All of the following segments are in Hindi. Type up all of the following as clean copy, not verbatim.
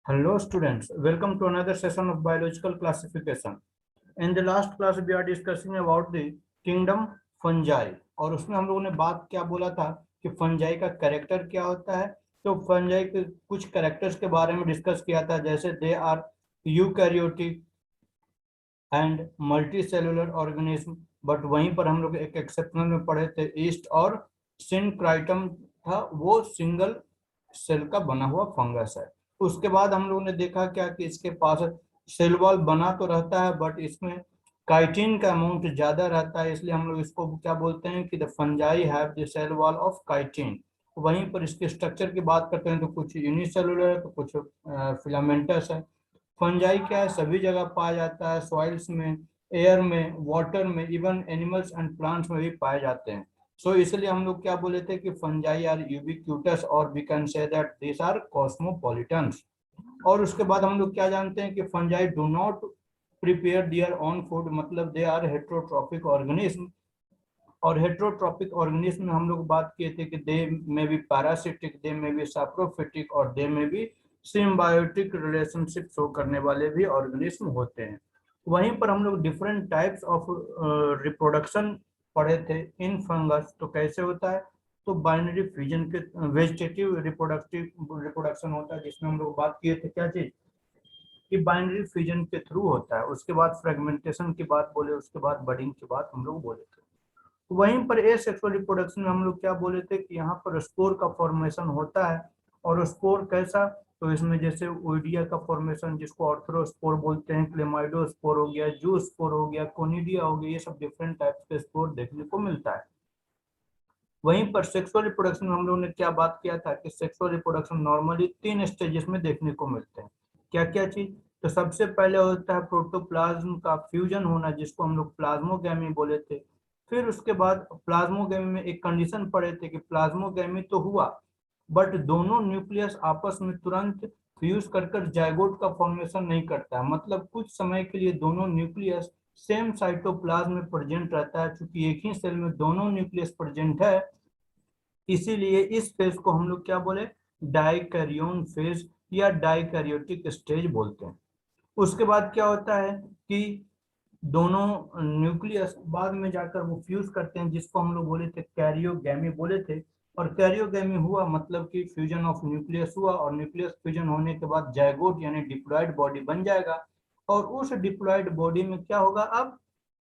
Hello students, welcome to another session of biological classification. In the last class we are discussing about the kingdom fungi और उसमें हम लोगों ने बात क्या बोला था कि फंजाई का कैरेक्टर क्या होता है। तो फंजाई के कुछ कैरेक्टर्स के बारे में डिस्कस किया था, जैसे they are eukaryotic and multicellular organism. But वहीं पर हम लोग एक एक्सेप्शनल में पढ़े थे, ईस्ट और सिनक्राइटम था, वो सिंगल सेल का बना हुआ फंगस है। उसके बाद हम लोगों ने देखा क्या कि इसके पास सेल वॉल बना तो रहता है बट इसमें काइटिन का अमाउंट ज्यादा रहता है, इसलिए हम लोग इसको क्या बोलते हैं कि the fungi have the cell wall of chitin. वहीं पर इसके स्ट्रक्चर की बात करते हैं तो कुछ यूनिसेलुलर है तो कुछ फिलामेंटस है। फंजाई क्या है, सभी जगह पाया जाता है, सॉइल्स में, एयर में, वाटर में, इवन एनिमल्स एंड प्लांट्स में भी पाए जाते हैं। सो इसलिए हम लोग क्या बोले थे कि फंजाई आर यूबिक्यूटस और we can say that this are cosmopolitans. और उसके बाद हम लोग क्या जानते हैं कि fungi do not prepare their own food, मतलब दे आर हेट्रोट्रॉपिक ऑर्गेनिज्म। और हेट्रोट्रॉपिक ऑर्गेनिज्म में हम लोग बात किए थे कि दे में बी पैरासिटिक, दे में बी सैप्रोफिटिक और दे में बी सिम्बायोटिक रिलेशनशिप शो करने वाले भी ऑर्गेनिज्म होते हैं। वहीं पर हम लोग डिफरेंट टाइप्स ऑफ रिप्रोडक्शन पढ़े थे इन फंगस। तो कैसे होता है, तो बाइनरी फ्यूजन के वेजिटेटिव रिप्रोडक्शन होता है, जिसमें हम लोग बात किए थे क्या चीज कि बाइनरी फ्यूजन के थ्रू होता है। उसके बाद फ्रेगमेंटेशन की बात बोले, उसके बाद बडिंग की बात हम लोग बोले थे। वहीं पर ए सेक्सुअल रिप्रोडक्शन में हम लोग क्या बोले थे कि यहाँ पर स्पोर का फॉर्मेशन होता है। और स्पोर कैसा, तो इसमें जैसे ओइडिया का फॉर्मेशन जिसको ऑर्थ्रोस्पोर बोलते हैं, क्लेमाइडोस्पोर हो गया, जू स्पोर हो गया, कोनिडिया हो गया, ये सब डिफरेंट टाइप्स के स्पोर देखने को मिलता है। वहीं पर सेक्सुअल रिप्रोडक्शन में हम लोगों ने क्या बात किया था कि सेक्सुअल रिप्रोडक्शन नॉर्मली 3 स्टेजेस में देखने को मिलते हैं। क्या क्या चीज, तो सबसे पहले होता है प्रोटोप्लाज्म का फ्यूजन होना, जिसको हम लोग प्लाज्मोगैमी बोले थे। फिर उसके बाद प्लाज्मोगैमी में एक कंडीशन पढ़े थे कि प्लाज्मोगैमी तो हुआ बट दोनों न्यूक्लियस आपस में तुरंत फ्यूज कर कर जाइगोट का फॉर्मेशन नहीं करता है, मतलब कुछ समय के लिए दोनों न्यूक्लियस सेम साइटोप्लाज्म में प्रेजेंट रहता है। चूंकि एक ही सेल में दोनों न्यूक्लियस प्रेजेंट है, इसीलिए इस फेज को हम लोग क्या बोले, डाइकैरियोन फेज या डाइकैरियोटिक स्टेज बोलते हैं। उसके बाद क्या होता है कि दोनों न्यूक्लियस बाद में जाकर वो फ्यूज करते हैं, जिसको हम लोग बोले थे कैरियोगैमी बोले थे। और कैरियोगैमी हुआ मतलब कि फ्यूजन ऑफ न्यूक्लियस हुआ, और न्यूक्लियस फ्यूजन होने के बाद जाइगोट यानी डिप्लॉयड बॉडी बन जाएगा। और उस डिप्लॉयड बॉडी में क्या होगा, अब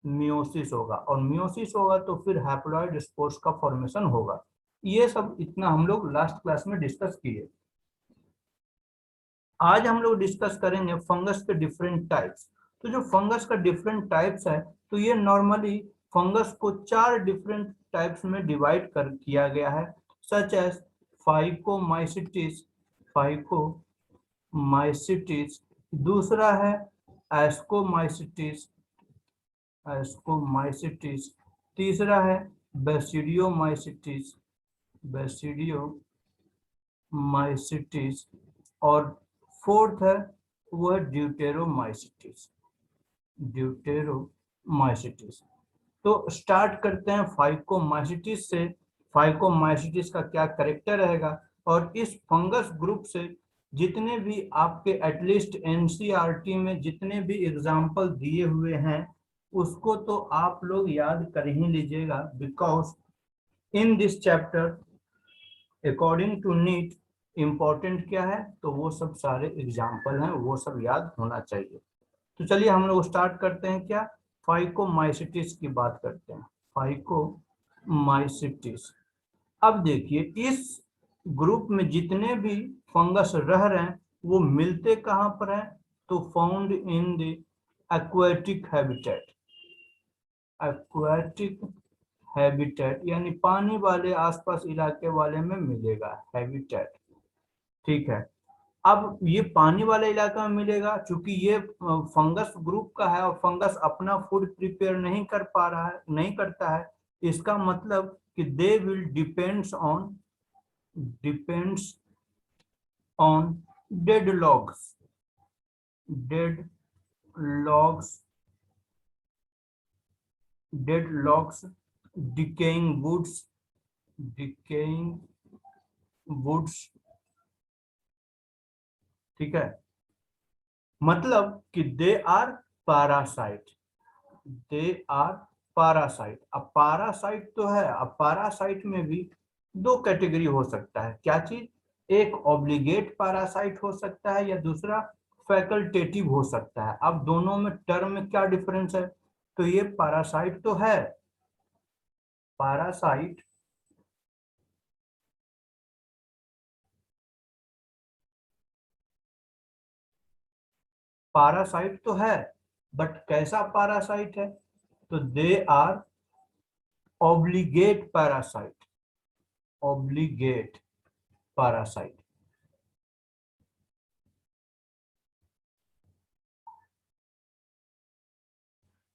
मियोसिस होगा, और मियोसिस होगा तो फिर हैप्लॉयड स्पोर्स का फॉर्मेशन होगा। ये सब इतना हम लोग लास्ट क्लास में डिस्कस किए। आज हम लोग डिस्कस करेंगे फंगस के डिफरेंट टाइप्स। तो जो फंगस का डिफरेंट टाइप्स है, तो ये नॉर्मली फंगस को 4 डिफरेंट टाइप्स में डिवाइड कर किया गया है, सच एज फाइकोमाइसिटिस, फाइकोमाइसिटिस, दूसरा है एस्कोमाइसिटिस, एस्कोमाइसिटिस, तीसरा है बेसिडियोमाइसिटिस, बेसिडियोमाइसिटिस, और फोर्थ है वो है ड्यूटेरोमाइसिटिस, ड्यूटेरोमाइसिटिस। तो स्टार्ट करते हैं फाइकोमाइसिटिस से। फाइकोमाइसिटिस का क्या करेक्टर रहेगा, और इस फंगस ग्रुप से जितने भी आपके एटलीस्ट एनसीईआरटी में जितने भी एग्जाम्पल दिए हुए हैं उसको तो आप लोग याद कर ही लीजिएगा, because in this chapter according to NEET important क्या है, तो वो सब सारे एग्जाम्पल हैं, वो सब याद होना चाहिए। तो चलिए हम लोग स्टार्ट करते हैं क्या, फाइकोमाइसिटिस की बात करते हैं। फाइकोमाइसिटिस, अब देखिए इस ग्रुप में जितने भी फंगस रह रहे हैं वो मिलते कहाँ पर हैं, तो found in the aquatic habitat, aquatic habitat यानी पानी वाले आसपास इलाके वाले में मिलेगा हैबिटेट। ठीक है, अब ये पानी वाले इलाके में मिलेगा, चूंकि ये फंगस ग्रुप का है और फंगस अपना फूड प्रिपेयर नहीं कर पा रहा है, नहीं करता है, इसका मतलब कि they will depends on dead logs, dead logs, dead logs, decaying woods, decaying woods, ठीक है, मतलब कि they are parasite, they are parasite. अब पैरासाइट तो है, अब पैरासाइट में भी दो कैटेगरी हो सकता है, क्या चीज, एक ऑब्लिगेट पैरासाइट हो सकता है या दूसरा फैकल्टेटिव हो सकता है। अब दोनों में टर्म में क्या डिफरेंस है, तो ये पैरासाइट तो है, पैरासाइट पैरासाइट तो है, बट कैसा पैरासाइट है, तो they are obligate parasite, obligate parasite.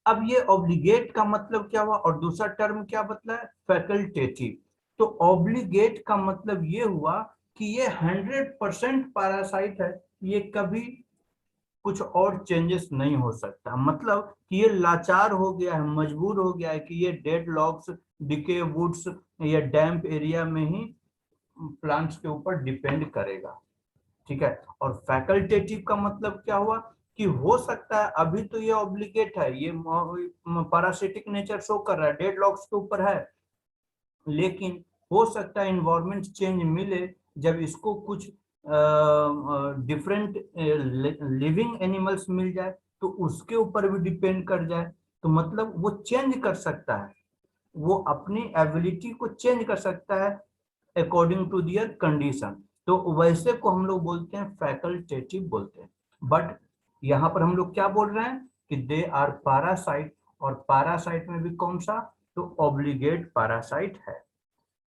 अब ये ऑब्लिगेट का मतलब क्या हुआ और दूसरा टर्म क्या बतला है, फैकल्टेटिव। तो ऑब्लिगेट का मतलब ये हुआ कि ये 100% पैरासाइट है, ये कभी कुछ और चेंजेस नहीं हो सकता, मतलब कि ये लाचार हो गया है, मजबूर हो गया है कि ये डेड लॉग्स, डिके वुड्स या डैम्प एरिया में ही प्लांट्स के ऊपर डिपेंड करेगा। ठीक है। और फैकल्टेटिव का मतलब क्या हुआ कि हो सकता है, अभी तो ये ऑब्लिगेट है, ये पैरासिटिक नेचर शो कर रहा है, डेड लॉक्स के ऊपर है, लेकिन हो सकता है इन्वायरमेंट चेंज मिले, जब इसको कुछ डिफरेंट लिविंग एनिमल्स मिल जाए तो उसके ऊपर भी डिपेंड कर जाए, तो मतलब वो चेंज कर सकता है, वो अपनी एबिलिटी को चेंज कर सकता है अकॉर्डिंग टू दियर कंडीशन। तो वैसे को हम लोग बोलते हैं फैकल्टेटिव बोलते हैं। बट यहाँ पर हम लोग क्या बोल रहे हैं कि दे आर पैरासाइट, और पैरासाइट में भी कौन सा, तो ऑब्लिगेट पैरासाइट है।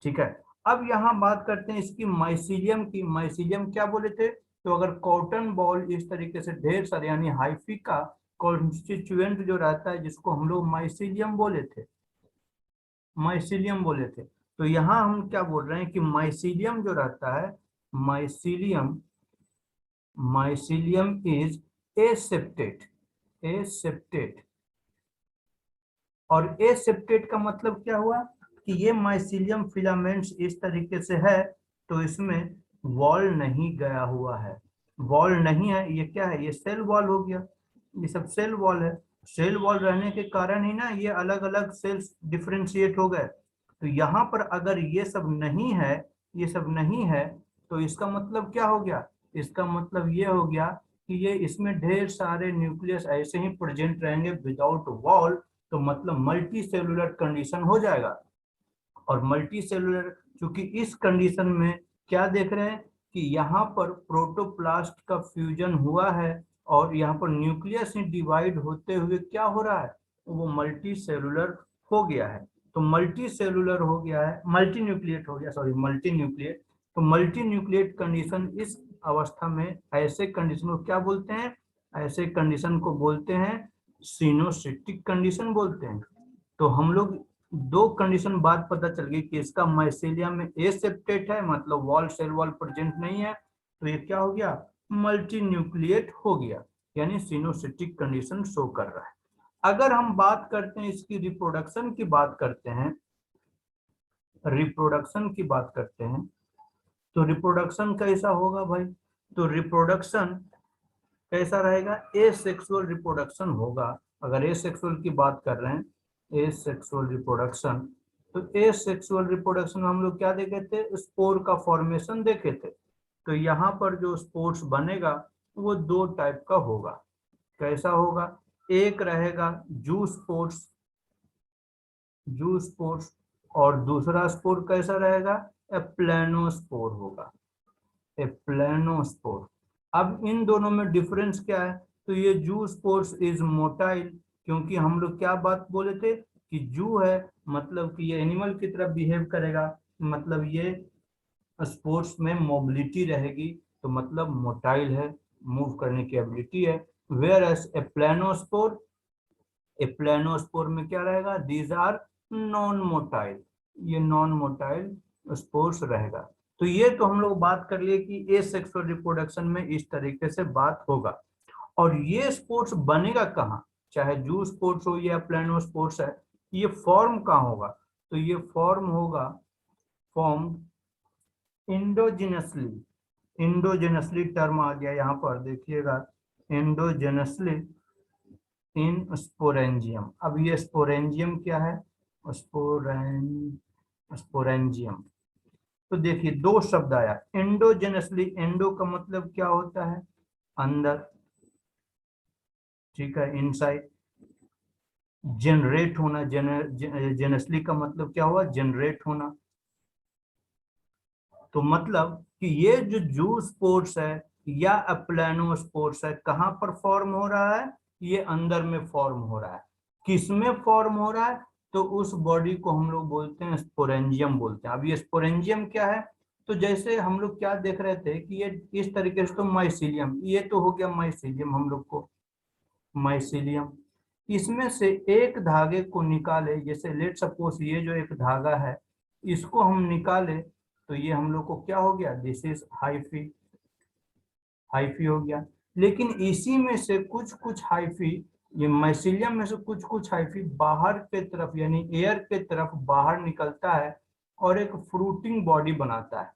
ठीक है। अब यहाँ बात करते हैं इसकी माइसीलियम की। माइसीलियम क्या बोले थे, तो अगर कॉटन बॉल इस तरीके से ढेर सारे यानी हाइफी का कॉन्स्टिट्यूएंट जो रहता है, जिसको हम लोग माइसीलियम बोले थे, माइसीलियम बोले थे, तो यहाँ हम क्या बोल रहे हैं कि माइसीलियम जो रहता है, mycelium, mycelium is aseptate, aseptate. और एसेप्टेट का मतलब क्या हुआ कि ये माइसीलियम फिलामेंट्स इस तरीके से है, तो इसमें वॉल नहीं गया हुआ है, वॉल नहीं है, ये क्या है, ये सेल वॉल हो गया, ये सब सेल वॉल है। सेल वॉल रहने के कारण ही ना ये अलग अलग सेल्स डिफ्रेंशिएट हो गए। तो यहाँ पर अगर ये सब नहीं है, ये सब नहीं है, तो इसका मतलब क्या हो गया, इसका मतलब ये हो गया कि ये इसमें ढेर सारे न्यूक्लियस ऐसे ही प्रेजेंट रहेंगे विदाउट वॉल, तो मतलब मल्टी सेलुलर कंडीशन हो जाएगा। और मल्टी सेलुलर, क्योंकि इस कंडीशन में क्या देख रहे हैं कि यहाँ पर प्रोटोप्लास्ट का फ्यूजन हुआ है, और यहाँ पर न्यूक्लियस ही डिवाइड होते हुए क्या हो रहा है, वो मल्टी सेलुलर हो गया है। तो मल्टी सेलुलर हो गया है, मल्टी न्यूक्लिएट हो गया, सॉरी मल्टी न्यूक्लिएट। तो मल्टी न्यूक्लिएट कंडीशन, इस अवस्था में ऐसे कंडीशन को क्या बोलते हैं, ऐसे कंडीशन को बोलते हैं सिनोसिटिक कंडीशन बोलते हैं। तो हम लोग दो कंडीशन बाद पता चल गई कि इसका माइसेलियम में एसेप्टेट है, मतलब वॉल सेल वॉल प्रेजेंट नहीं है, तो ये क्या हो गया, मल्टी न्यूक्लिएट हो गया, यानी सिनोसिटिक कंडीशन शो कर रहा है। अगर हम बात करते हैं इसकी रिप्रोडक्शन की बात करते हैं, रिप्रोडक्शन की बात करते हैं, तो रिप्रोडक्शन कैसा होगा भाई, तो रिप्रोडक्शन कैसा रहेगा, ए सेक्सुअल रिप्रोडक्शन होगा। अगर ए सेक्सुअल की बात कर रहे हैं, ए सेक्सुअल रिप्रोडक्शन, तो ए सेक्सुअल रिप्रोडक्शन में हम लोग क्या देखे थे, स्पोर का फॉर्मेशन देखे थे। तो यहाँ पर जो स्पोर्स बनेगा वो दो टाइप का होगा। कैसा होगा, एक रहेगा जू स्पोर्स, जू स्पोर्स, और दूसरा स्पोर कैसा रहेगा, एप्लेनोस्पोर होगा, एप्लेनोस्पोर। अब इन दोनों में डिफरेंस क्या है, तो ये जू स्पोर्स इज मोटाइल, क्योंकि हम लोग क्या बात बोले थे कि जू है, मतलब कि ये एनिमल की तरह बिहेव करेगा, मतलब ये स्पोर्ट्स में मोबिलिटी रहेगी, तो मतलब मोटाइल है, मूव करने की एबिलिटी है। वेयर एस एप्लेनोस्पोर, एप्लेनोस्पोर में क्या रहेगा, दीज आर नॉन मोटाइल, ये नॉन मोटाइल स्पोर्स रहेगा। तो ये तो हम लोग बात कर लिए कि ए सेक्सुअल रिप्रोडक्शन में इस तरीके से बात होगा। और ये स्पोर्ट्स बनेगा कहाँ, चाहे जू स्पोर्ट्स हो या प्लेनो स्पोर्ट्स है, ये फॉर्म कहाँ होगा, तो ये फॉर्म होगा, फॉर्म इंडोजिनसली, इंडोजिनसली टर्म आ गया यहाँ पर देखिएगा, एंडोजेनसली इन स्पोरेंजियम। अब ये स्पोरेंजियम क्या है? स्पोरेंजियम। तो देखिए दो शब्द आया एंडोजेनसली। एंडो का मतलब क्या होता है? अंदर, ठीक है, इनसाइड। जनरेट होना, जेनसली का मतलब क्या हुआ? जनरेट होना। तो मतलब कि ये जो जू स्पोर्ट्स है या अप्लानो स्पोर्ट्स है, कहाँ पर फॉर्म हो रहा है? ये अंदर में फॉर्म हो रहा है। किस में फॉर्म हो रहा है? तो उस बॉडी को हम लोग बोलते हैं स्पोरेंजियम बोलते हैं। अब ये स्पोरेंजियम क्या है? तो जैसे हम लोग क्या देख रहे थे कि ये इस तरीके से, तो माइसीलियम, ये तो हो गया माइसीलियम हम लोग को, माइसीलियम। इसमें से एक धागे को निकाले, जैसे लेट सपोज ये जो एक धागा है इसको हम निकाले, तो ये हम लोग को क्या हो गया? This is hyphae. हाइफी हो गया। लेकिन इसी में से कुछ कुछ हाइफी, ये माइसीलियम में से कुछ कुछ हाइफी बाहर के तरफ यानी एयर के तरफ बाहर निकलता है और एक फ्रूटिंग बॉडी बनाता है।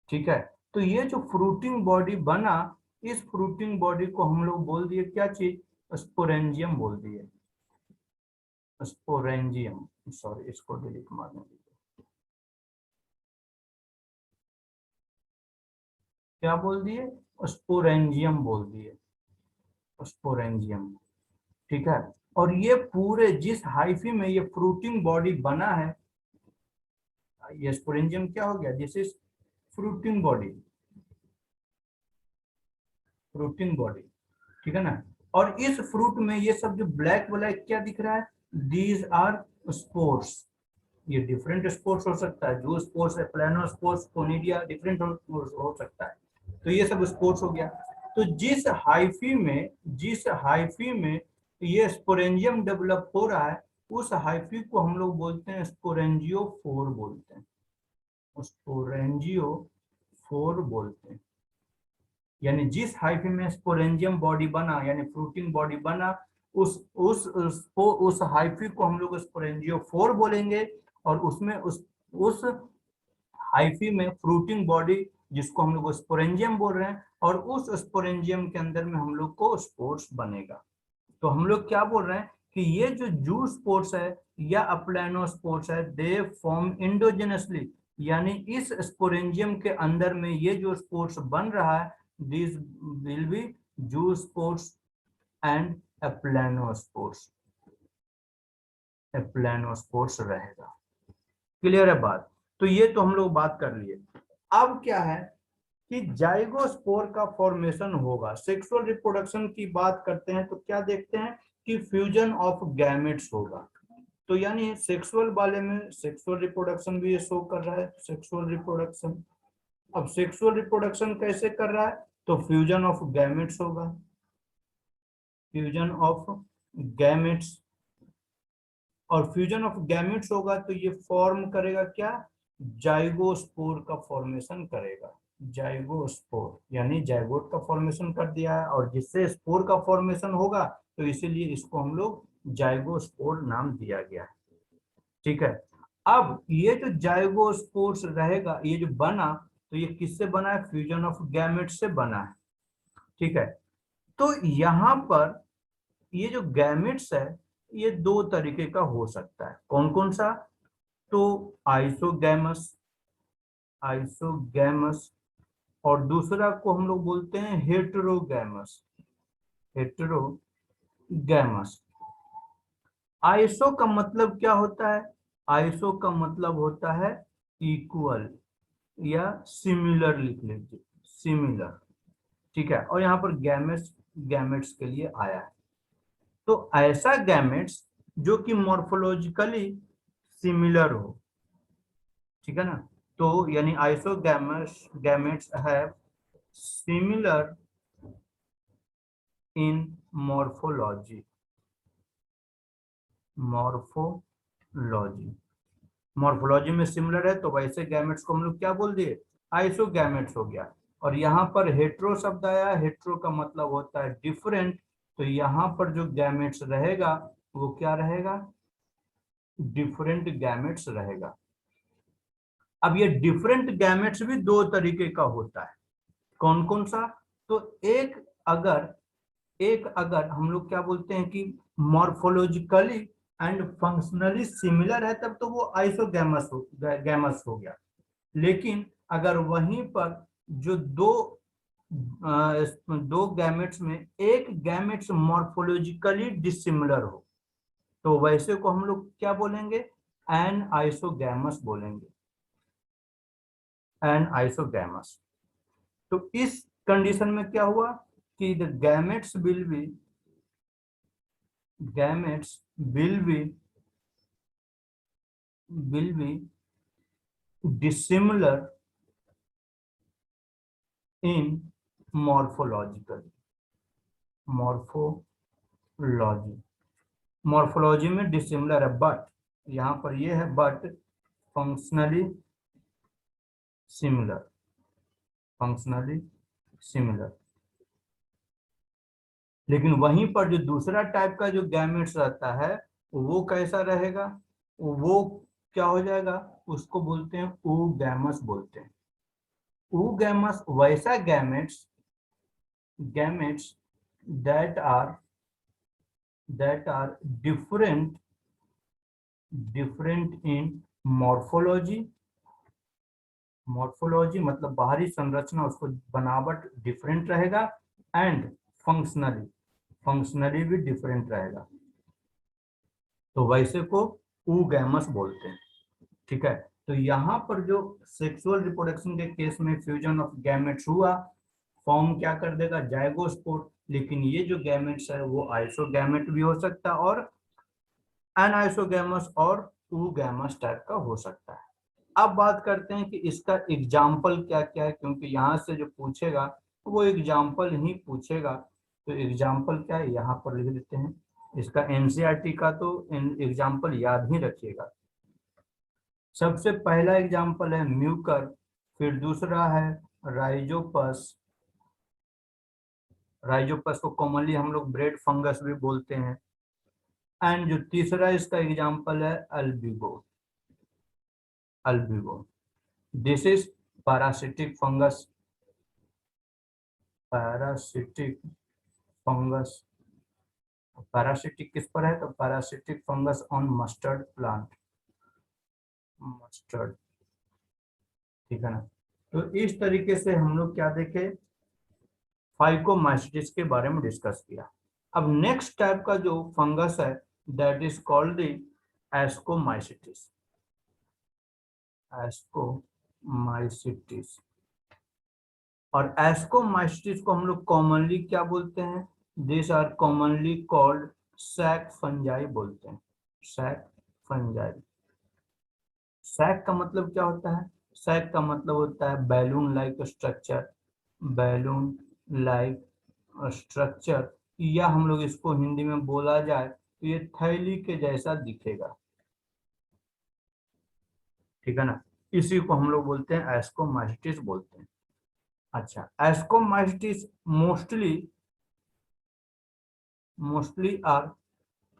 ठीक है, तो ये जो फ्रूटिंग बॉडी बना, इस फ्रूटिंग बॉडी को हम लोग बोल दिए क्या चीज? स्पोरेंजियम बोल दिए। स्पोरेंजियम, सॉरी इसको डिलीट मारने दीजिए। क्या बोल दिए? स्पोरेंजियम बोल दिए। स्पोरेंजियम, ठीक है। और ये पूरे जिस हाइफी में ये फ्रूटिंग बॉडी बना है, ये स्पोरेंजियम क्या हो गया? This is fruiting body. Fruiting body, ठीक है ना। और इस फ्रूट में ये सब जो ब्लैक ब्लैक क्या दिख रहा है? These are spores. ये डिफरेंट स्पोर्ट्स हो सकता है, जो स्पोर्ट्स है प्लानो स्पोर्ट्स, कोनिडिया, डिफरेंट हो सकता है। तो ये सब स्पोर्ट्स हो गया। तो जिस हाइफी में ये स्पोरेंजियम डेवलप हो रहा है, उस हाइफी को हम लोग बोलते हैं स्पोरेंजियोफोर बोलते हैं। स्पोरेंजियोफोर बोलते हैं। यानी जिस हाइफी में स्पोरेंजियम बॉडी बना यानी फ्रूटिंग बॉडी बना, उस हाइफी को हम लोग स्पोरेंजियोफोर बोलेंगे। और उसमें उस हाइफी में फ्रूटिंग बॉडी जिसको हम लोग स्पोरेंजियम बोल रहे हैं, और उस स्पोरेंजियम के अंदर में हम लोग को स्पोर्स बनेगा। तो हम लोग क्या बोल रहे हैं कि ये जो जू स्पोर्ट्स है या अप्लानो स्पोर्ट्स है, दे फॉर्म इंडोजेनसली, यानी इस स्पोरेंजियम के अंदर में ये जो स्पोर्ट्स बन रहा है, दिस विल बी जू स्पोर्ट्स एंड अप्लानो स्पोर्ट्स। अप्लानो स्पोर्ट्स रहेगा। क्लियर है बात? तो ये तो हम लोग बात कर लिए। अब क्या है कि जाइगोस्पोर का फॉर्मेशन होगा। सेक्सुअल रिप्रोडक्शन की बात करते हैं तो क्या देखते हैं कि फ्यूजन ऑफ गैमेट्स होगा। तो यानी सेक्सुअल वाले में सेक्सुअल रिप्रोडक्शन भी ये शो कर रहा है, सेक्सुअल रिप्रोडक्शन। अब सेक्सुअल रिप्रोडक्शन कैसे कर रहा है? तो फ्यूजन ऑफ गैमेट्स होगा। फ्यूजन ऑफ गैमेट्स, और फ्यूजन ऑफ गैमेट्स होगा तो ये फॉर्म करेगा क्या? जाइगोस्पोर का फॉर्मेशन करेगा। जाइगोस्पोर यानी जाइगोट का फॉर्मेशन कर दिया है, और जिससे स्पोर का फॉर्मेशन होगा तो इसीलिए इसको हम लोग जाइगोस्पोर नाम दिया गया है। ठीक है। अब ये जो जाइगोस्पोर्स रहेगा, ये जो बना, तो ये किससे बना है? फ्यूजन ऑफ गैमेट से बना है। ठीक है। तो यहाँ पर ये जो गैमेट्स है ये दो तरीके का हो सकता है। कौन कौन सा? तो आइसोगैमस, आइसोगैमस, और दूसरा को हम लोग बोलते हैं हेटेरोगैमस, हेटेरोगैमस। आइसो का मतलब क्या होता है? आइसो का मतलब होता है इक्वल या सिमिलर, लिख लीजिए सिमिलर। ठीक है। और यहाँ पर गैमेट्स, गैमेट्स के लिए आया है। तो ऐसा गैमेट्स जो कि मॉर्फोलॉजिकली सिमिलर हो, ठीक है ना। तो यानी isogamous gametes have similar in morphology, morphology, morphology में सिमिलर है तो वैसे गैमेट्स को हम लोग क्या बोल दिए? आइसोगैमेट्स हो गया। और यहाँ पर हेट्रो शब्द आया, हेट्रो का मतलब होता है डिफरेंट, तो यहाँ पर जो गैमेट्स रहेगा वो क्या रहेगा? डिफरेंट गैमेट्स रहेगा। अब ये डिफरेंट गैमेट्स भी दो तरीके का होता है। कौन कौन सा? तो एक, अगर एक अगर हम लोग क्या बोलते हैं कि मॉर्फोलॉजिकली एंड फंक्शनली सिमिलर है तब तो वो आइसोगैमस गैमस हो गया। लेकिन अगर वहीं पर जो दो गैमेट्स में एक गैमेट्स मॉर्फोलॉजिकली डिसिमिलर हो तो वैसे को हम लोग क्या बोलेंगे, एन आइसोगैमस बोलेंगे, एन आइसोगैमस। तो इस कंडीशन में क्या हुआ कि the gametes will be dissimilar in morphology morphology में डिसिमिलर है, बट यहाँ पर ये है but functionally similar, functionally similar. लेकिन वहीं पर जो दूसरा टाइप का जो गैमेट्स रहता है वो कैसा रहेगा, वो क्या हो जाएगा, उसको बोलते हैं oogamous बोलते हैं। oogamous वैसा gametes that are different in morphology मतलब बाहरी संरचना, उसको बनावट डिफरेंट रहेगा, एंड फंक्शनली भी डिफरेंट रहेगा, तो वैसे को oogamous बोलते हैं। ठीक है, तो यहाँ पर जो सेक्सुअल रिप्रोडक्शन के केस में फ्यूजन ऑफ गैमेट्स हुआ, फॉर्म क्या कर देगा, जाइगोस्पोर। लेकिन ये जो गैमेट्स है वो आइसोगैमेट भी हो सकता है और एनाइसोगैमस और oogamous टाइप का हो सकता है। अब बात करते हैं कि इसका एग्जाम्पल क्या क्या है, क्योंकि यहाँ से जो पूछेगा वो एग्जाम्पल ही पूछेगा। तो एग्जाम्पल क्या है यहाँ पर लिख देते हैं, इसका एनसीईआरटी का तो एग्जाम्पल याद ही रखिएगा। सबसे पहला एग्जाम्पल है म्यूकर, फिर दूसरा है राइजोपस, राइजोपस को कॉमनली हम लोग ब्रेड फंगस भी बोलते हैं, एंड जो तीसरा इसका एग्जाम्पल है Albugo, Albugo. This is parasitic fungus, parasitic fungus. Parasitic किस पर है, तो parasitic fungus on mustard plant, mustard. ठीक है ना। तो इस तरीके से हम लोग क्या देखे, फाइकोमाइसिटिस के बारे में डिस्कस किया। अब नेक्स्ट टाइप का जो फंगस है that is called the ascomycetes, ascomycetes. और एस्कोमाइसिटिस को हम लोग कॉमनली क्या बोलते हैं, this are commonly called sac fungi बोलते हैं, सैक फंजाई। सैक का मतलब क्या होता है, सैक का मतलब होता है balloon like structure, balloon like structure, या हम लोग इसको हिंदी में बोला जाए तो ये थैली के जैसा दिखेगा। ठीक है ना, इसी को हम लोग बोलते हैं एस्कोमाइसिटिस बोलते हैं। अच्छा, ascomycetes mostly are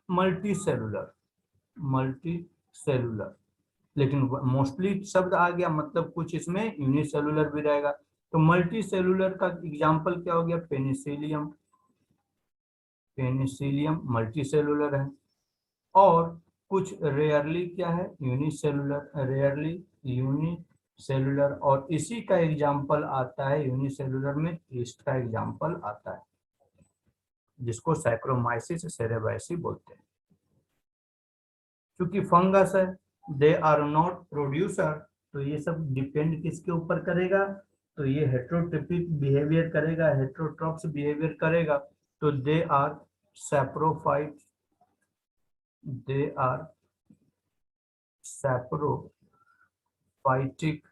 multicellular. लेकिन मोस्टली शब्द आ गया मतलब कुछ इसमें यूनिसेलुलर भी रहेगा। तो मल्टी सेलुलर का एग्जांपल क्या हो गया, पेनिसिलियम, पेनिसिलियम मल्टी सेलुलर है। और कुछ रेयरली क्या है, यूनिसेलुलर, रेयरली यूनिसेलुलर। और इसी का एग्जांपल आता है यूनिसेलुलर में, ईस्ट का एग्जांपल आता है जिसको सैक्रोमाइसिस सेरेबैसी बोलते हैं। क्योंकि फंगस है, दे आर नॉट प्रोड्यूसर, तो ये सब डिपेंड किसके ऊपर करेगा, तो ये हेट्रोट्रोपिक बिहेवियर करेगा, हेट्रोट्रॉप्स बिहेवियर करेगा। तो they are saprophyte, they are saprophytic,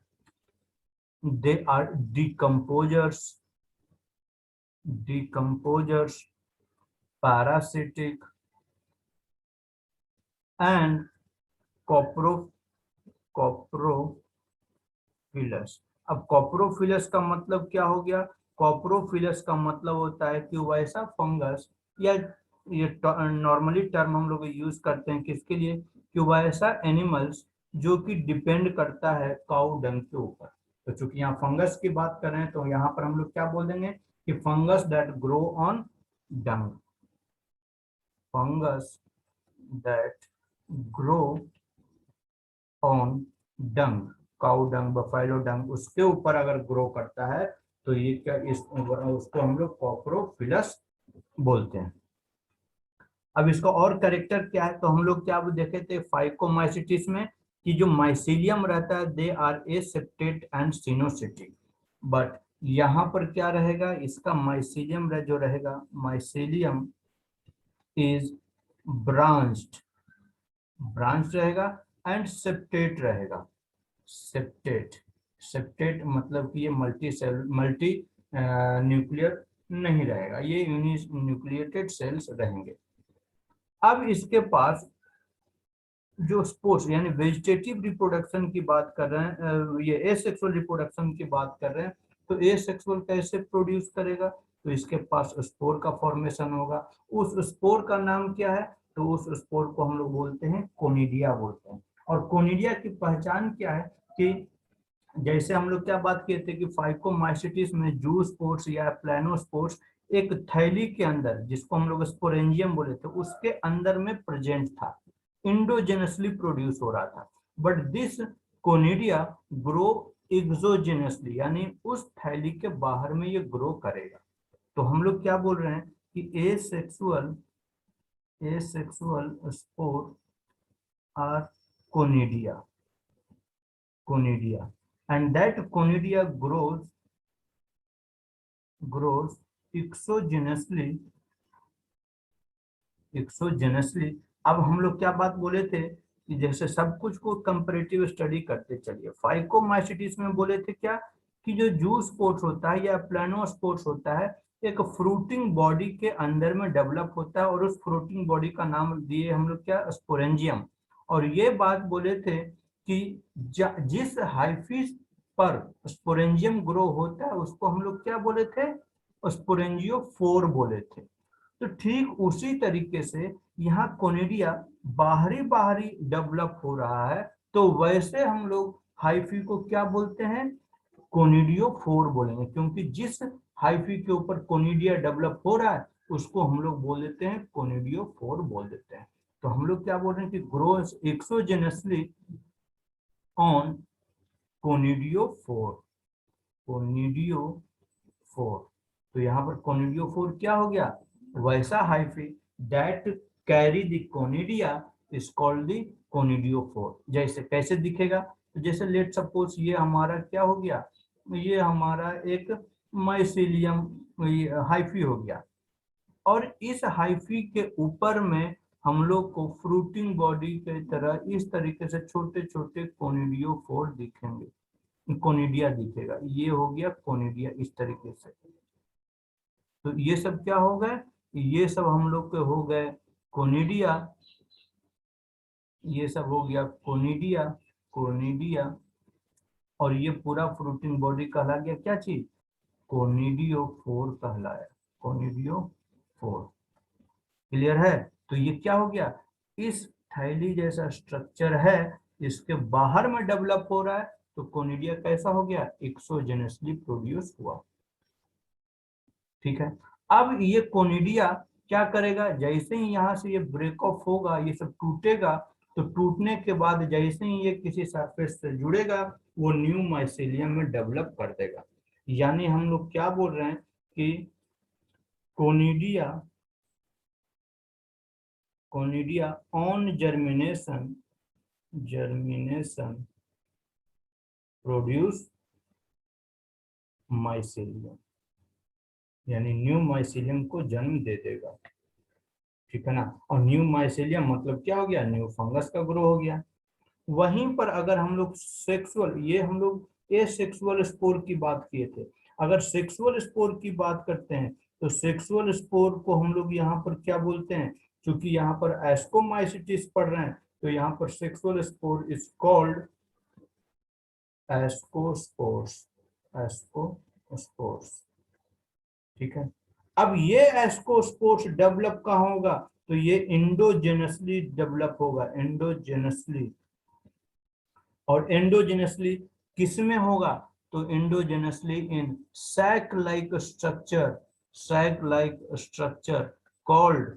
they are decomposers, parasitic and coprophilous। अब coprophilous का मतलब क्या हो गया, coprophilous का मतलब होता है कि वैसा फंगस, या ये नॉर्मली टर्म हम लोग यूज करते हैं किसके लिए, कि वैसा एनिमल्स जो कि डिपेंड करता है काउ डंग के ऊपर। तो चूंकि यहाँ फंगस की बात कर रहे हैं तो यहाँ पर हम लोग क्या बोल देंगे कि fungus that grow on dung, fungus that grow on dung, cow dung, buffalo dung, उसके ऊपर अगर ग्रो करता है तो ये क्या, इस उसको हम लोग कॉप्रोफिलस बोलते हैं। अब इसका और कैरेक्टर क्या है, तो हम लोग क्या देखे थे फाइकोमाइसिटिस में कि जो माइसीलियम रहता है they are aseptate and coenocytic, but यहाँ पर क्या रहेगा, इसका माइसीलियम जो रहेगा, माइसीलियम इज ब्रांच्ड, ब्रांच रहेगा एंड सेप्टेट रहेगा, सेप्टेट, सेप्टेट मतलब कि ये मल्टी सेल, मल्टी न्यूक्लियर नहीं रहेगा, ये न्यूक्लिएटेड सेल्स रहेंगे। अब इसके पास जो स्पोर्स यानी वेजिटेटिव रिप्रोडक्शन की बात कर रहे हैं, ये एसेक्सुअल रिप्रोडक्शन की बात कर रहे हैं, तो एसेक्सुअल कैसे प्रोड्यूस करेगा, तो इसके पास स्पोर का फॉर्मेशन होगा। उस स्पोर का नाम क्या है, तो उस स्पोर को हम लोग बोलते हैं कोनिडिया बोलते हैं। और कोनिडिया की पहचान क्या है कि जैसे हम लोग क्या बात किए थे कि फाइकोमाइसिटिस में जू स्पोर्स या प्लानोस्पोर्स एक थैली के अंदर, जिसको हम लोग स्पोरेंजियम बोले थे, उसके अंदर में प्रेजेंट था, इंडोजेनसली प्रोड्यूस हो रहा था, बट दिस कोनिडिया ग्रो एक्सोजेनसली, यानी उस थैली के बाहर में ये ग्रो करेगा। तो हम लोग क्या बोल रहे हैं कि asexual spore are conidia, conidia, and that conidia grows exogenously, exogenously. अब हम लोग क्या बात बोले थे कि जैसे सब कुछ को कंपैरेटिव स्टडी करते चलिए, फाइकोमाइसिटिस में बोले थे क्या कि जो जू स्पोर्स होता है या प्लानोस्पोर्स होता है, एक फ्रूटिंग बॉडी के अंदर में डेवलप होता है, और उस फ्रूटिंग बॉडी का नाम दिए हम लोग क्या, स्पोरेंजियम। और ये बात बोले थे कि जिस हाइफिस पर स्पोरेंजियम ग्रो होता है उसको हम लोग क्या बोले थे, स्पोरेंजियोफोर बोले थे। तो ठीक उसी तरीके से यहाँ कोनिडिया बाहरी बाहरी डेवलप हो रहा है, तो वैसे हम लोग हाइफी को क्या बोलते हैं, कोनिडियोफोर बोलेंगे, क्योंकि जिस हाइफी के ऊपर कोनिडिया डेवलप हो रहा है उसको हम लोग बोल देते हैं कोनिडियोफोर बोल देते हैं। तो हम लोग क्या बोल रहे हैं कि grows exogenously on conidiophore, conidiophore. तो यहाँ पर कोनिडियोफोर क्या हो गया, वैसा hyphae that carry the conidia is called the conidiophore. जैसे कैसे दिखेगा, तो जैसे लेट सपोज ये हमारा क्या हो गया, ये हमारा एक माइसीलियम हाइफी हो गया, और इस हाइफी के ऊपर में हम लोग को फ्रूटिंग बॉडी के तरह इस तरीके से छोटे छोटे कोनिडियोफोर दिखेंगे, कोनिडिया दिखेगा, ये हो गया कोनिडिया इस तरीके से। तो ये सब क्या हो गए, ये सब हम लोग के हो गए कोनिडिया, ये सब हो गया कोनिडिया, कोनिडिया, और ये पूरा फ्रूटिंग बॉडी कहला गया क्या चीज, कोनिडियोफोर कहलाया, कोनिडियोफोर। क्लियर है, तो ये क्या हो गया, इस थैली जैसा स्ट्रक्चर है, इसके बाहर में डेवलप हो रहा है, तो कोनिडिया कैसा हो गया, एक्सोजेनसली प्रोड्यूस हुआ। ठीक है, अब ये कोनिडिया क्या करेगा, जैसे ही यहाँ से ये ब्रेक ऑफ होगा, ये सब टूटेगा, तो टूटने के बाद जैसे ही ये किसी सरफेस से जुड़ेगा वो न्यू माइसेलियम में डेवलप कर देगा। यानी हम लोग क्या बोल रहे हैं कि conidia, conidia on germination, germination produce mycelium, यानी न्यू माइसेलियम को जन्म दे देगा। ठीक है ना, और न्यू माइसेलियम मतलब क्या हो गया, न्यू फंगस का ग्रो हो गया। वहीं पर अगर हम लोग सेक्सुअल, ये हम लोग ए सेक्सुअल स्पोर की बात किए थे, अगर सेक्सुअल स्पोर की बात करते हैं तो सेक्सुअल स्पोर को हम लोग यहाँ पर क्या बोलते हैं, क्योंकि यहाँ पर एस्कोमाइसिटिस पढ़ रहे हैं, तो यहाँ पर sexual spore is called ascospores, ascospores. ठीक है, अब ये एस्कोस्पोर्स डेवलप कहाँ होगा, तो ये इंडोजेनसली डेवलप होगा, इंडोजेनसली। और एंडोजेनसली किस में होगा, तो एंडोजेनसली इन sac like structure sac like structure called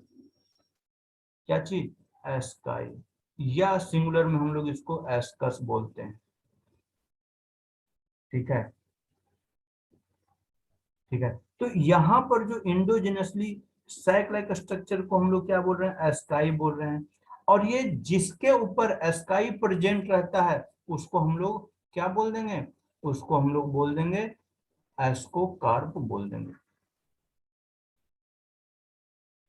क्या चीज, एस्काई, या सिंगुलर में हम लोग इसको एस्कस बोलते हैं। ठीक है, ठीक है। तो यहाँ पर जो इंडोजिनसली सैक लाइक स्ट्रक्चर को हम लोग क्या बोल रहे हैं, एस्काई बोल रहे हैं। और ये जिसके ऊपर एस्काई प्रेजेंट रहता है उसको हम लोग क्या बोल देंगे, उसको हम लोग बोल देंगे एस्कोकार्प बोल देंगे।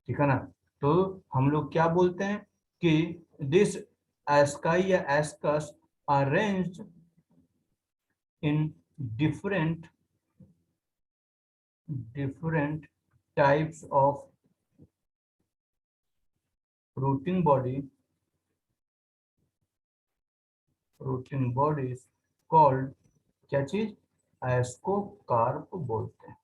ठीक है ना। तो हम लोग क्या बोलते हैं कि दिस एस्काई या ascus arranged in different different types of fruiting bodies called क्या चीज, एस्कोकार्प बोलते हैं।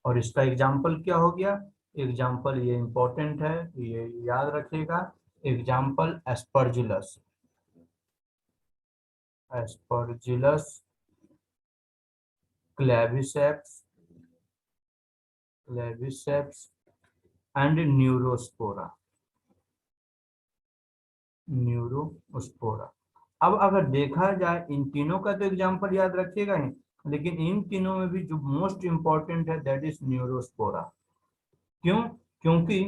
और इसका एग्जाम्पल क्या हो गया, एग्जाम्पल ये इंपॉर्टेंट है, ये याद रखिएगा। Example Aspergillus, Aspergillus Claviceps, Claviceps and Neurospora, Neurospora. अब अगर देखा जाए इन तीनों का तो एग्जांपल याद रखिएगा ही, लेकिन इन तीनों में भी जो मोस्ट इंपॉर्टेंट है दैट इज न्यूरोस्पोरा। क्यों, क्योंकि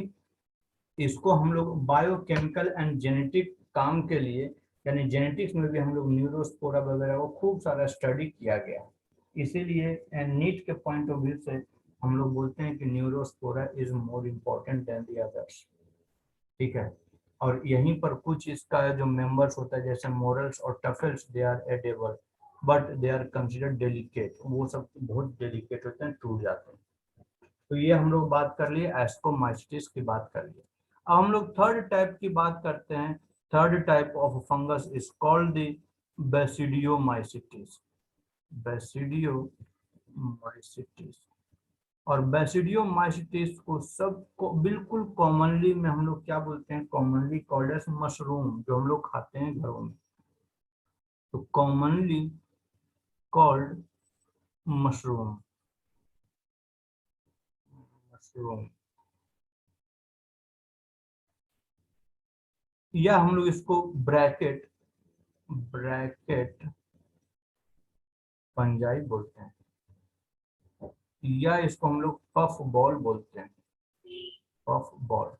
इसको हम लोग बायोकेमिकल एंड जेनेटिक काम के लिए, यानी जेनेटिक्स में भी हम लोग न्यूरोस्पोरा वगैरह को खूब सारा स्टडी किया गया। इसीलिए नीट के पॉइंट ऑफ व्यू से हम लोग बोलते हैं कि Neurospora is more important then the others. ठीक है। और यहीं पर कुछ इसका जो मेंबर्स होता है जैसे मोरल्स और truffles, they are edible but they are considered delicate, वो सब बहुत डेलिकेट होते हैं, टूट जाते हैं। तो ये हम लोग बात कर लिए, एस्कोमाइसिटिस की बात कर लिए। अब हम लोग थर्ड टाइप की बात करते हैं। Third type of fungus is called the basidiomycetes, basidiomycetes. और बेसिडियोमाइसिटिस को सबको बिल्कुल कॉमनली में हम लोग क्या बोलते हैं, कॉमनली कॉल्ड एज मशरूम, जो हम लोग खाते हैं घरों में। तो कॉमनली कॉल्ड मशरूम, मशरूम, या हम लोग इसको ब्रैकेट, ब्रैकेट फंजाई बोलते हैं, या इसको हम लोग पफ बॉल बोलते हैं, पफ बॉल।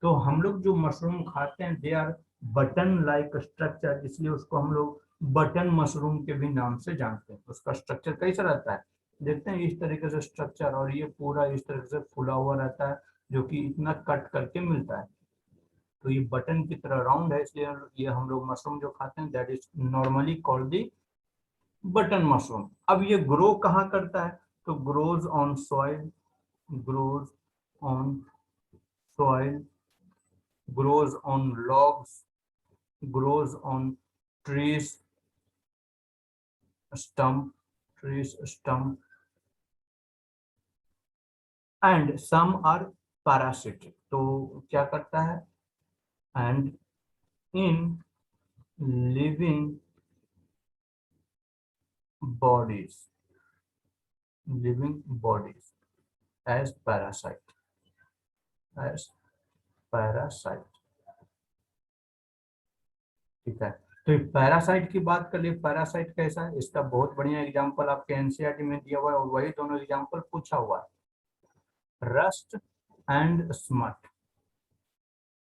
तो हम लोग जो मशरूम खाते हैं they are button like structure, इसलिए उसको हम लोग बटन मशरूम के भी नाम से जानते हैं। उसका स्ट्रक्चर कैसा रहता है, देखते हैं इस तरीके से स्ट्रक्चर, और ये पूरा इस तरीके से फुला हुआ रहता है जो कि इतना कट करके मिलता है। तो ये बटन की तरह राउंड है, इसलिए ये हम लोग मशरूम जो खाते हैं that is normally called the button mushroom. अब ये ग्रो कहाँ करता है, तो grows on soil, grows on soil, grows on logs, grows on trees stump, trees stump, and some are parasitic। तो क्या करता है, and in living bodies, living bodies as parasite, as parasite। ठीक है। तो पैरासाइट की बात कर लिए, पैरासाइट कैसा है, इसका बहुत बढ़िया एग्जांपल आपके एनसीईआरटी में दिया हुआ है, और वही दोनों एग्जांपल पूछा हुआ है, रस्ट एंड स्मट।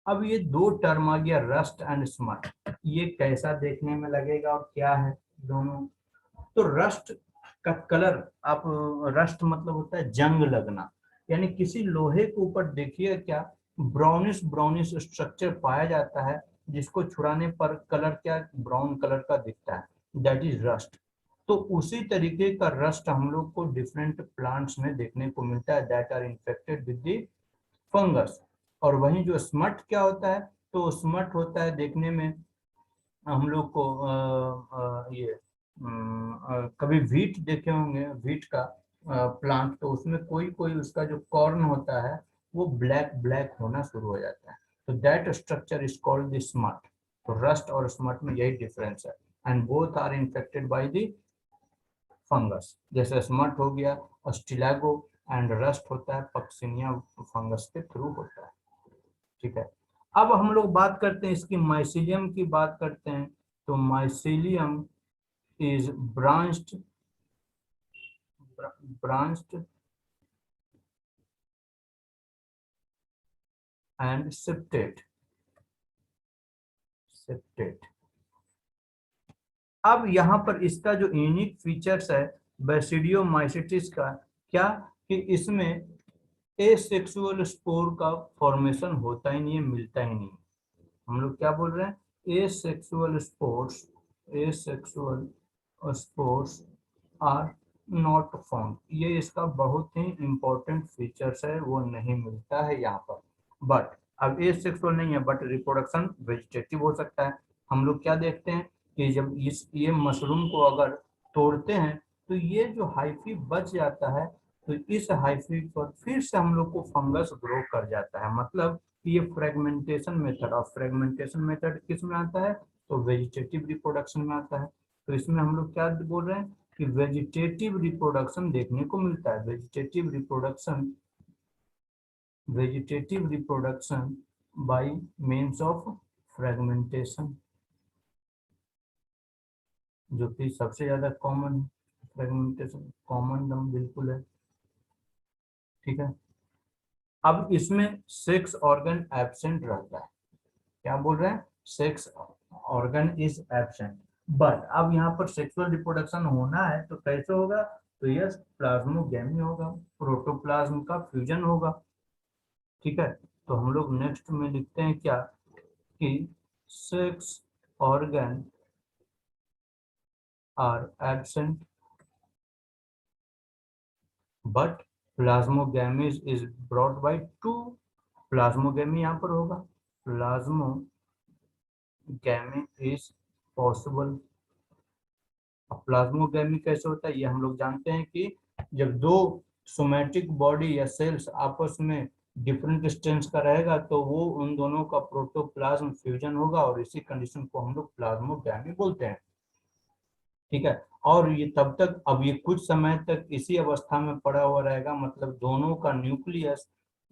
अब ये दो टर्म आ गया, रस्ट एंड स्मट, ये कैसा देखने में लगेगा और क्या है दोनों। तो रस्ट का कलर, आप, रस्ट मतलब होता है जंग लगना, यानी किसी लोहे के ऊपर देखिए क्या ब्राउनिश ब्राउनिश स्ट्रक्चर पाया जाता है, जिसको छुड़ाने पर कलर क्या ब्राउन कलर का दिखता है, दैट इज रस्ट। तो उसी तरीके का रस्ट हम लोग को डिफरेंट प्लांट्स में देखने को मिलता है that are infected with the fungus. और वहीं जो स्मट क्या होता है, तो स्मट होता है देखने में हम लोग को ये कभी वीट देखे होंगे, वीट का प्लांट, तो उसमें कोई कोई उसका जो कॉर्न होता है वो ब्लैक ब्लैक होना शुरू हो जाता है, तो that structure is called the smut. तो रस्ट और स्मट में यही डिफरेंस है, and both are infected by the fungus, जैसे स्मट हो गया, अस्टिलागो एंड रस्ट होता है, पक्सिनिया फंगस के थ्रू होता है। ठीक है, अब हम लोग बात करते हैं इसकी माइसीलियम की बात करते हैं। तो mycelium is branched and septate. अब यहाँ पर इसका जो यूनिक फीचर्स है बेसिडियोमाइसिटिस का, क्या कि इसमें एसेक्सुअल स्पोर का फॉर्मेशन होता ही नहीं है, मिलता ही नहीं है। हम लोग क्या बोल रहे हैं, asexual spores are not found. ये इसका बहुत ही इंपॉर्टेंट फीचर्स है, वो नहीं मिलता है यहाँ पर। बट अब एसेक्सुअल नहीं है, बट रिप्रोडक्शन वेजिटेटिव हो सकता है। हम लोग क्या देखते हैं कि जब ये मशरूम को अगर तोड़ते हैं तो ये जो हाइफी बच जाता है, तो इस हाइफी पर फिर से हम लोग को फंगस ग्रो कर जाता है। मतलब ये फ्रेगमेंटेशन मेथड, और फ्रेगमेंटेशन मेथड किस में आता है, तो वेजिटेटिव रिप्रोडक्शन में आता है। तो इसमें हम लोग क्या बोल रहे हैं कि वेजिटेटिव रिप्रोडक्शन देखने को मिलता है। Vegetative reproduction by means of fragmentation, जो कि सबसे ज्यादा कॉमन है। फ्रेगमेंटेशन कॉमन दम बिल्कुल है। ठीक है, अब इसमें सेक्स ऑर्गन एब्सेंट रहता है। क्या बोल रहे हैं, sex organ is absent. But अब यहाँ पर सेक्सुअल रिप्रोडक्शन होना है तो कैसे होगा, तो यस प्लाज्मोगैमी होगा, प्रोटोप्लाज्म का फ्यूजन होगा। ठीक है, तो हम लोग नेक्स्ट में लिखते हैं क्या कि sex organ are absent but plasmogamy is brought by two. Plasmogamy यहाँ पर होगा, प्लाज्मोगैमी इज पॉसिबल। प्लाज्मोगैमी कैसे होता है, ये हम लोग जानते हैं कि जब दो सोमैटिक बॉडी या सेल्स आपस में डिफरेंट स्ट्रेंथ का रहेगा तो वो उन दोनों का प्रोटोप्लाज्म फ्यूजन होगा, और इसी कंडीशन को हम लोग प्लाज्मोगैमी बोलते हैं। ठीक है, और ये तब तक, अब ये कुछ समय तक इसी अवस्था में पड़ा हुआ रहेगा, मतलब दोनों का न्यूक्लियस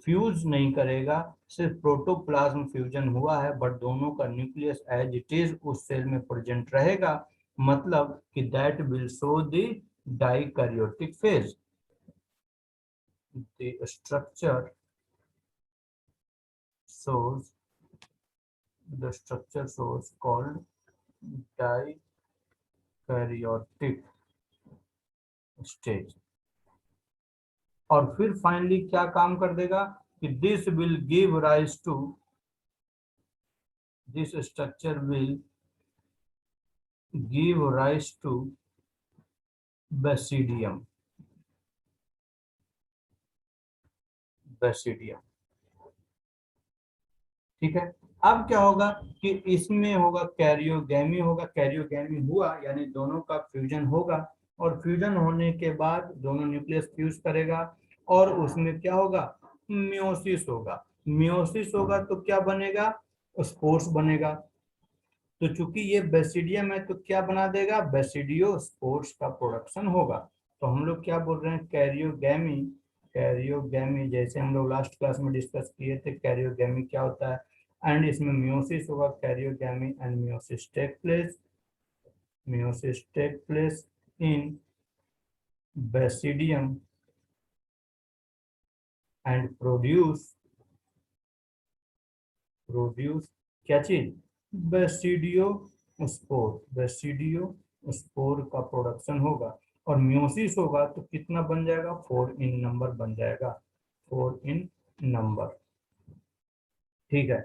फ्यूज नहीं करेगा, सिर्फ प्रोटोप्लाज्म फ्यूजन हुआ है, बट दोनों का न्यूक्लियस एज इट इज उस सेल में प्रेजेंट रहेगा। मतलब कि that will show the dikaryotic phase. The structure shows called dikaryotic stage. और फिर फाइनली क्या काम कर देगा कि this structure will give rise to basidium. ठीक है, अब क्या होगा कि इसमें होगा कैरियोगैमी, कैरियोगैमी हुआ यानी दोनों का फ्यूजन होगा, और फ्यूजन होने के बाद दोनों न्यूक्लियस फ्यूज करेगा, और उसमें क्या होगा, मियोसिस होगा तो क्या बनेगा, स्पोर्स बनेगा। तो चूंकि ये बेसिडियम है तो क्या बना देगा, बेसिडियो स्पोर्स का प्रोडक्शन होगा। तो हम लोग क्या बोल रहे हैं, कैरियोगैमी जैसे हम लोग लास्ट क्लास में डिस्कस किए थे, कैरियोगैमी क्या होता है, एंड इसमें मियोसिस होगा, karyogamy and meiosis take place in basidium and produce क्या चीज, बेसिडियो स्पोर का प्रोडक्शन होगा, और मियोसिस होगा तो कितना बन जाएगा, 4 इन नंबर बन जाएगा, 4 इन नंबर। ठीक है,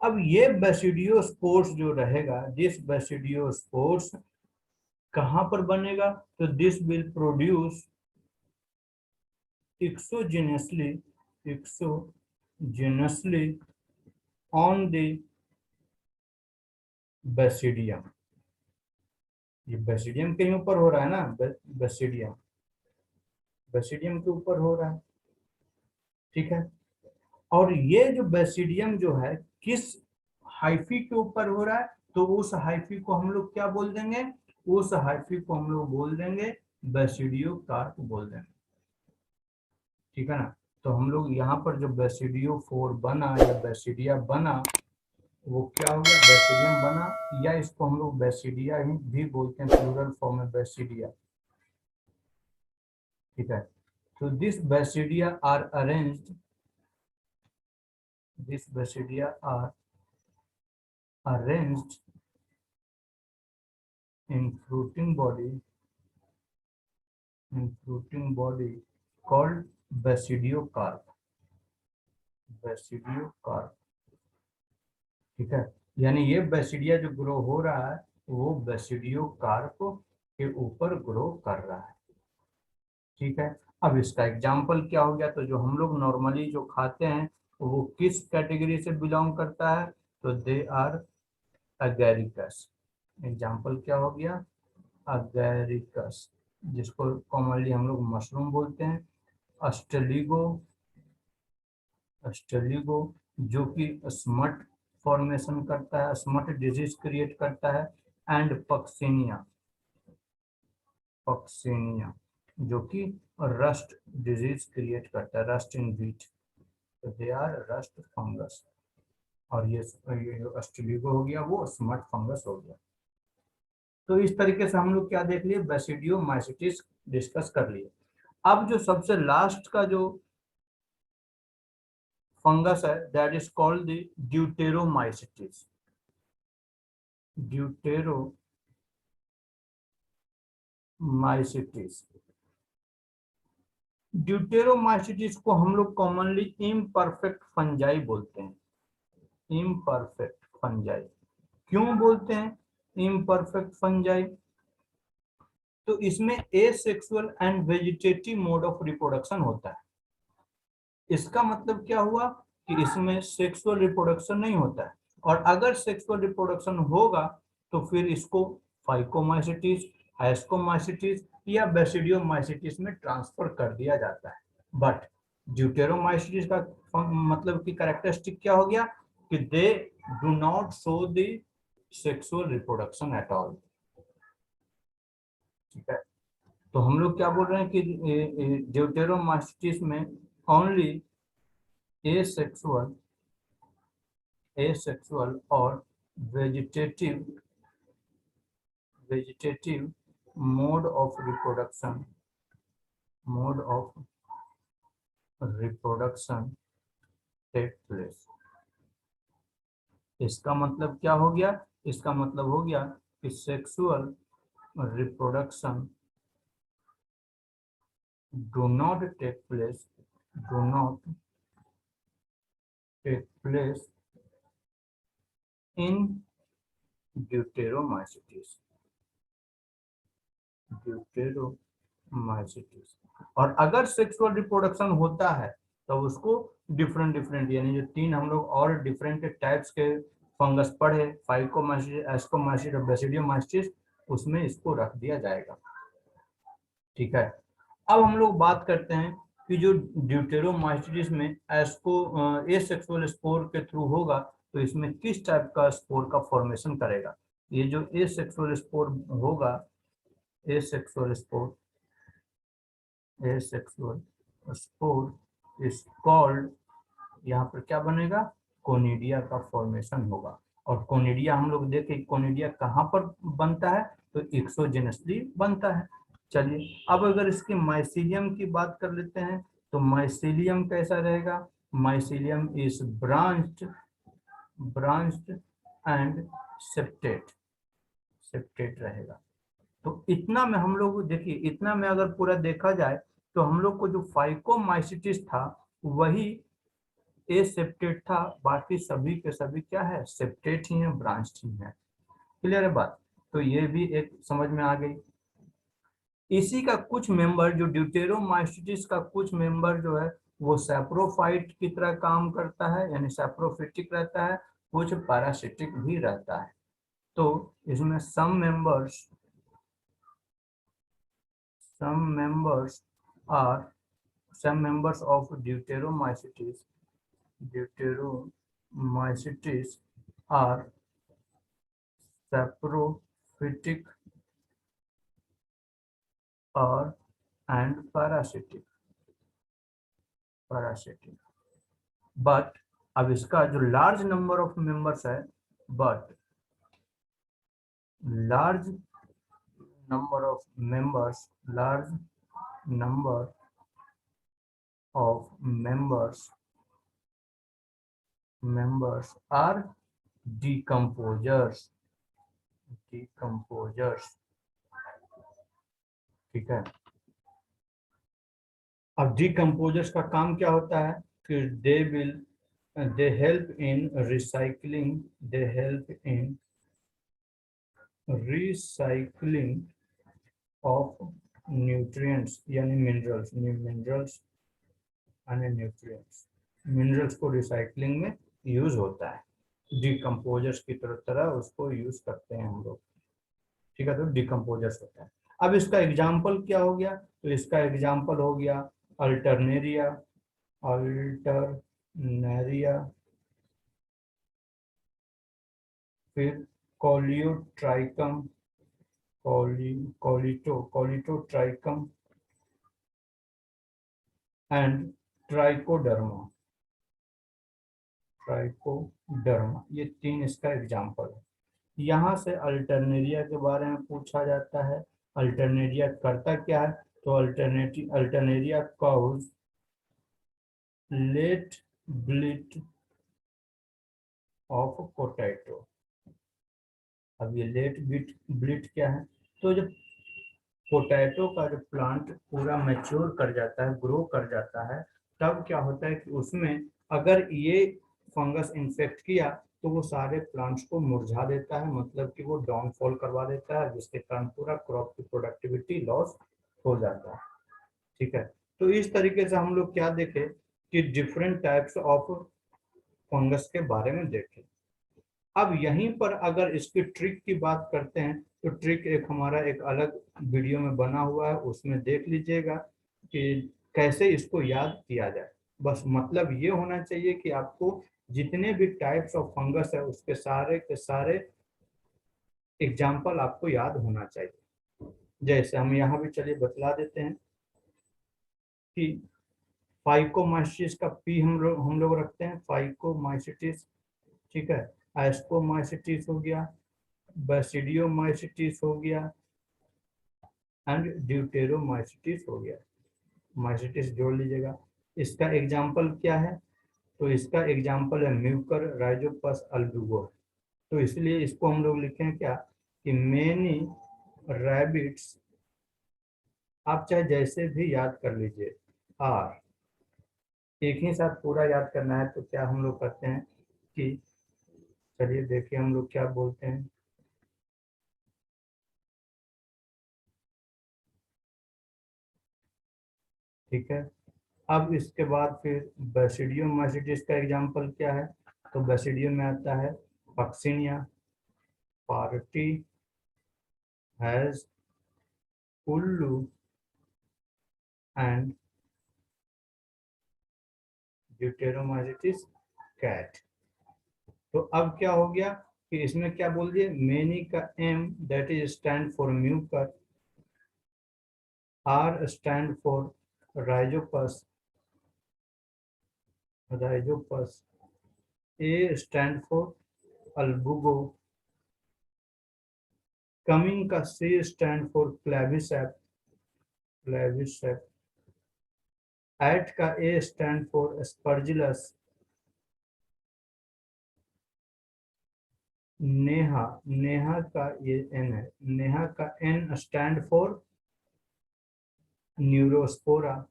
अब ये बेसिडियो स्पोर्स जो रहेगा, दिस बेसिडियो स्पोर्स कहां पर बनेगा, तो this will produce एक्सोजेनसली on the basidium. ये बेसिडियम के ऊपर हो रहा है ना, बेसिडियम बेसिडियम के ऊपर हो रहा है। ठीक है, और ये जो बेसिडियम जो है किस हाइफी के ऊपर हो रहा है, तो उस हाइफी को हम लोग क्या बोल देंगे, उस हाइफी को हम लोग बोल देंगे बेसिडियो कार्प बोलते हैं, ठीक है ना। तो हम लोग यहाँ पर जो बेसिडियो फोर बना या बेसिडिया बना वो क्या हो गया, बेसिडियम बना, या इसको हम लोग बेसिडिया ही भी बोलते हैं, प्लूरल फॉर्म में बेसिडिया, ठीक है। तो this basidia are arranged, this basidia are arranged in fruiting body called basidiocarp, basidiocarp, ठीक है। यानी ये बेसिडिया जो ग्रो हो रहा है वो बेसिडियोकार्प के ऊपर ग्रो कर रहा है, ठीक है। अब इसका एग्जाम्पल क्या हो गया, तो जो हम लोग नॉर्मली जो खाते हैं वो किस कैटेगरी से बिलोंग करता है, तो दे आर अगेरिकस। एग्जाम्पल क्या हो गया, अगेरिकस, जिसको कॉमनली हम लोग मशरूम बोलते हैं। अस्टेलिगो, अस्टेलिगो जो कि स्मट फॉर्मेशन करता है, स्मट डिजीज क्रिएट करता है। एंड पक्सिनिया, पक्सिनिया जो कि रस्ट डिजीज क्रिएट करता है, रस्ट इन व्हीट, तो दे आर रस्ट फंगस। और ये जो अस्टेलिगो हो गया वो स्मट फंगस हो गया। तो इस तरीके से हम लोग क्या देख लिए, बेसिडियोमाइसिटिस डिस्कस कर लिए। अब जो सबसे लास्ट का जो फंगस है दैट इज कॉल्ड द ड्यूटेरोमाइसिटिस, ड्यूटेरोमाइसिटिस। ड्यूटेरोमाइसिटिस को हम लोग कॉमनली इम्परफेक्ट फंजाई बोलते हैं, इम्परफेक्ट फंजाई। क्यों बोलते हैं इम्परफेक्ट फंजाई, तो इसमें asexual and vegetative mode of reproduction होता है। इसका मतलब क्या हुआ कि इसमें सेक्सुअल रिप्रोडक्शन नहीं होता है, और अगर सेक्सुअल रिप्रोडक्शन होगा तो फिर इसको फाइकोमाइसिटिस, हाइस्कोमाइसिटिस या बेसिडियोमाइसिटिस में ट्रांसफर कर दिया जाता है। बट ड्यूटेरोमाइसिटिस का मतलब कि कैरेक्टरिस्टिक क्या हो गया कि they do not show the sexual reproduction at all, ठीक है। तो हम लोग क्या बोल रहे हैं कि ड्यूटेरोमाइसिटिस में ओनली asexual, asexual और vegetative, vegetative mode of reproduction, mode of reproduction take place। इसका मतलब क्या हो गया, इसका मतलब हो गया कि sexual reproduction do not take place, do not take place in deuteromycetes, deuteromycetes। और अगर सेक्सुअल रिप्रोडक्शन होता है तो उसको डिफरेंट डिफरेंट, यानी जो तीन हम लोग और डिफरेंट टाइप्स के फंगस पढ़े, फाइकोमाइसिस, एस्कोमाइसिस और बेसिडियोमाइसिस, उसमें इसको रख दिया जाएगा, ठीक है। अब हम लोग बात करते हैं कि जो ड्यूटेरोमाइसिस में एस्को एसेक्सुअल स्पोर के थ्रू होगा तो इसमें किस टाइप का स्पोर का फॉर्मेशन करेगा। ये जो एसेक्सुअल स्पोर होगा, asexual spore, asexual spore is called, यहाँ पर क्या बनेगा, कोनिडिया का फॉर्मेशन होगा। और कोनिडिया हम लोग देखें कोनिडिया कहाँ पर बनता है, तो एक्सोजेनसली बनता है। चलिए अब अगर इसके माइसीलियम की बात कर लेते हैं तो माइसीलियम कैसा रहेगा, mycelium is branched, branched and septate, septate रहेगा। तो इतना में हम लोग देखिए, इतना में अगर पूरा देखा जाए तो हम लोग को जो फाइकोमाइसिटिस था वही ए सेप्टेट था, बाकी सभी के सभी क्या है, सेप्टेट ही है, ब्रांच ही है। क्लियर है बात, तो ये भी एक समझ में आ गई। इसी का कुछ मेंबर जो ड्यूटेरोमाइसिटिस का कुछ मेंबर जो है वो सैप्रोफाइट की तरह काम करता है, यानी सैप्रोफिटिक रहता है, कुछ पैरासिटिक भी रहता है। तो इसमें some members are, some members of deuteromycetes are saprophytic और एंड पैरासिटिक बट अब इसका जो लार्ज नंबर ऑफ मेंबर्स है, but large number of members large number of members are decomposers, ठीक है। अब डिकम्पोजर्स का काम क्या होता है कि they help in recycling of nutrients यानी मिनरल्स यानी मिनरल्स को रिसाइकलिंग में यूज होता है। डिकम्पोजर्स की तरह उसको यूज करते हैं हम लोग, ठीक है। तो डिकम्पोजर्स होता है। अब इसका एग्जाम्पल क्या हो गया, तो इसका एग्जाम्पल हो गया अल्टरनेरिया, फिर कोलियोट्राइकम, कोलिटोट्राइकम एंड ट्राइकोडर्मा, ये तीन इसका एग्जाम्पल है। यहाँ से अल्टरनेरिया के बारे में पूछा जाता है। अल्टरनेरिया करता क्या है, तो Alternaria cause late blight of potato. अब ये लेट ब्लिट क्या है, तो जब पोटैटो का जो प्लांट पूरा मैच्योर कर जाता है, ग्रो कर जाता है, तब क्या होता है कि उसमें अगर ये फंगस इन्फेक्ट किया तो वो सारे प्लांट्स को मुरझा देता है, मतलब कि वो डाउनफॉल करवा देता है, जिसके कारण पूरा क्रॉप की प्रोडक्टिविटी लॉस हो जाता है, ठीक है। तो इस तरीके से हम लोग क्या देखें कि डिफरेंट टाइप्स ऑफ फंगस के बारे में देखें। अब यहीं पर अगर इसकी ट्रिक की बात करते हैं, तो ट्रिक हमारा एक अलग वीडियो में बना हुआ है, उसमें देख लीजिएगा कि कैसे इसको याद किया जाए। बस मतलब ये होना चाहिए कि आपको जितने भी टाइप्स ऑफ फंगस है उसके सारे के सारे एग्जाम्पल आपको याद होना चाहिए। जैसे हम यहाँ भी चलिए बतला देते हैं कि फाइकोमाइसिस का पी हम लोग रखते हैं, फाइकोमाइसिटिस, ठीक है। एस्कोमाइसिटिस हो गया, बैसिडियोमाइसिटिस हो गया एंड ड्यूटेरोमाइसिटिस हो गया। माइसिटिस जोड़ लीजिएगा। इसका एग्जाम्पल क्या है, तो इसका एग्जाम्पल है म्यूकर राइजोपस अल्बुगो। तो इसलिए इसको हम लोग लिखें क्या कि मेनी रैबिट्स, आप चाहे जैसे भी याद कर लीजिए, आर एक ही साथ पूरा याद करना है, तो क्या हम लोग करते हैं कि चलिए देखिए हम लोग क्या बोलते हैं, ठीक है। अब इसके बाद फिर बैसिडियोमाइसिटिस का एग्जाम्पल क्या है, तो बैसिडियम में आता है Puccinia, party has ullu and ड्यूटेरोमाइसिटिस cat. तो अब क्या हो गया कि इसमें क्या बोल दिए, मेनी का M that is stand for Mucor, R stand for Rhizopus, A stand for Albugo, coming का C stand for Clavicep, at का A stand for Aspergillus, Neha का ये एन है, नेहा का N stand for Neurospora,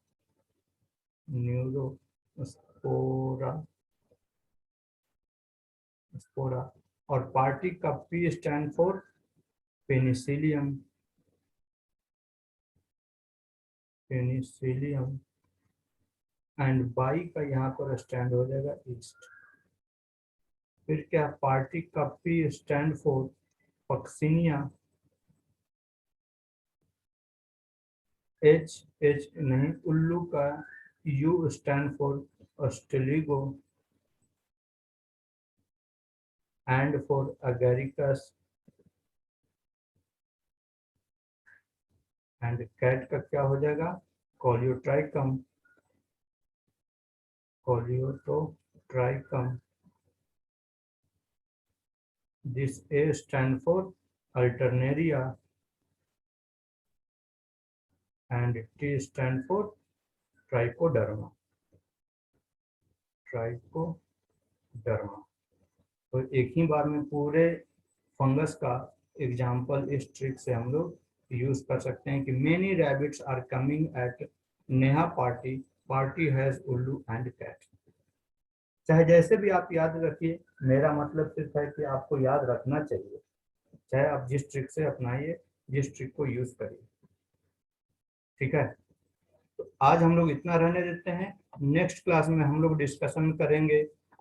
Neurospora स्पोरा, और पार्टी का P stand for Penicillium, and by का यहाँ पर स्टैंड हो जाएगा ईस्ट। फिर क्या, पार्टी का P stand for Puccinia, H नहीं, उल्लू का U stand for Ustilago, and for Agaricus, and cat का क्या हो जाएगा, Colletotrichum, Colletotrichum. This A stand for Alternaria and T stand for Trichoderma, Trichoderma. तो एक ही बार में पूरे फंगस का एग्जाम्पल इस ट्रिक से हम लोग यूज कर सकते हैं कि many rabbits are coming at Neha party, party has ullu and cat. चाहे जैसे भी आप याद रखिए, मेरा मतलब सिर्फ है कि आपको याद रखना चाहिए, चाहे आप जिस ट्रिक से अपनाइए, जिस ट्रिक को यूज करिए। ठीक है, तो आज हम लोग इतना रहने देते हैं। नेक्स्ट क्लास में हम लोग डिस्कशन करेंगे